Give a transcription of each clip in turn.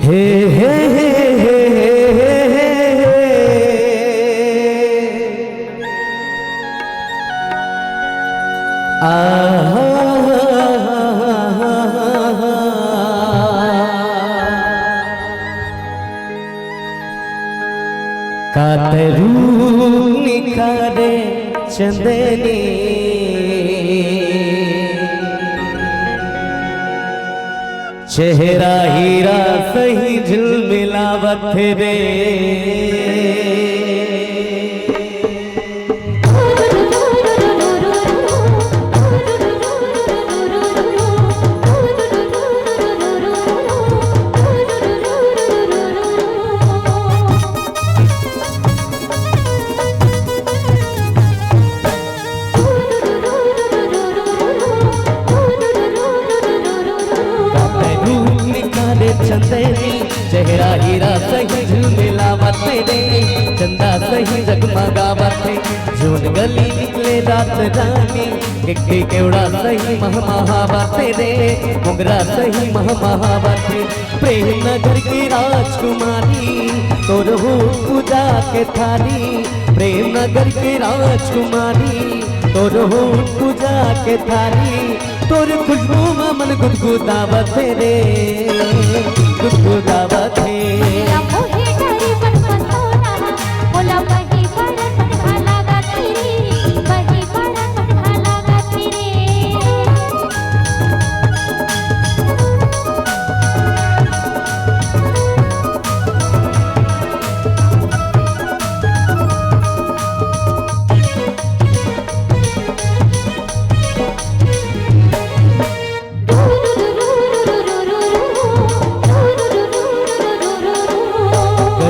हे हे हे हे कातरू निखारे चंदनी चेहरा हीरा सही झिलमिलावत रे चंदेनी चेहरा हीरा सही झिलमिलावत रे चंदा सही जगमगावत रे जोन गली निकले रात रानी किक्की केवड़ा सही महमहावत रे मुगरा सही महमहावत रे प्रेम नगर की राजकुमारी तोर हो पूजा के थारी प्रेम नगर की राजकुमारी तोर हो पूजा के थारी तोर खुशबू में मन गुदगुदावत रे गुदगुदावत है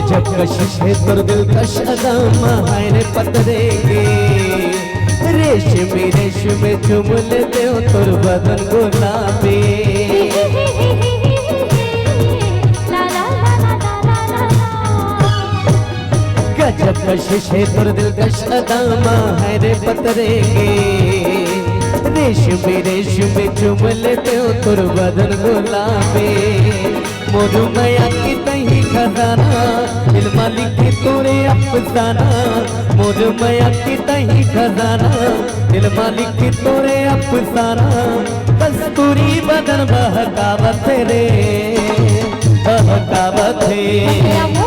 जब कशिश है तुर दिल कश अदाम है रे पतरे के रेशमी रेशमी चुम लेते हो तुर बदन गुलाबी गजब कशिश है तुर दिल कश अदाम है रे पतरे के रेशमी रेशमी चुम लेते हो तुर बदन गुलाबी मोरू मया की तही खजाना दिल मालिक की तोरे अफसाना मोरू मया की तही खजाना दिल मालिक की तोरे अफसाना कस्तूरी बदन बहकावत रे बहकावत है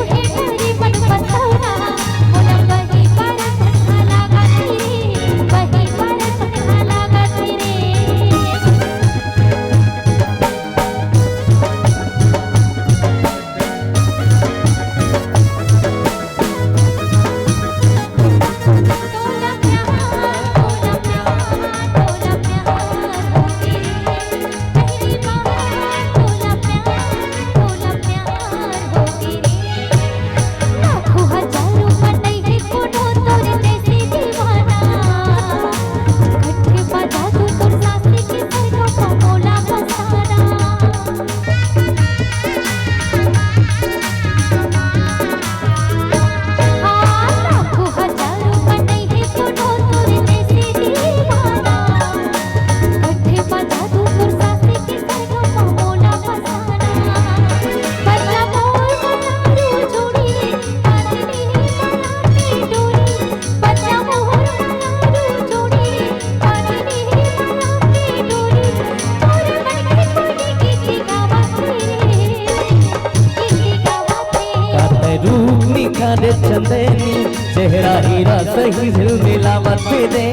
निखारे चंदेनी चेहरा हीरा सही झिलमिलावत रे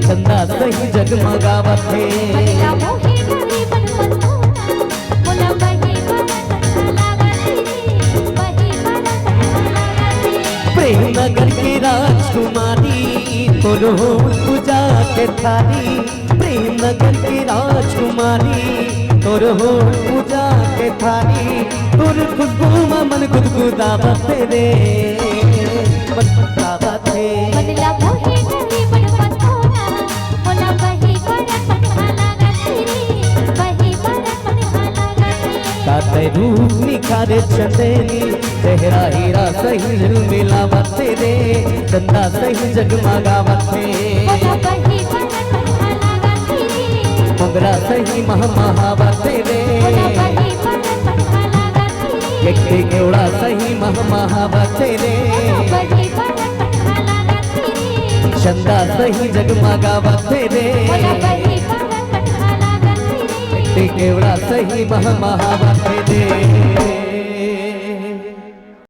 चंदा सही जगमगावत रे प्रेम नगर की राजकुमारी तोर हो पूजा के थारी प्रेम नगर की राजकुमारी तोर हो पूजा के थारी तोर खुशबू में मन गुदगुदावत रे गुदगुदावत है बदला मोहे गली बन पतोना बोला बही बरत पठाला गती बही बरत पठाला गती काते रूप निखारे चंदेनी चेहरा हीरा सही झिलमिलावत रे चंदा सही जगमगावत है मोगरा सही महमहावत रे एकटे केवढा सही महाभावते रे बढी परत पठाला गाते रे चंदा सही जगमगावते रे मला बढी परत पठाला गाते रे एकटे केवढा सही महाभावते रे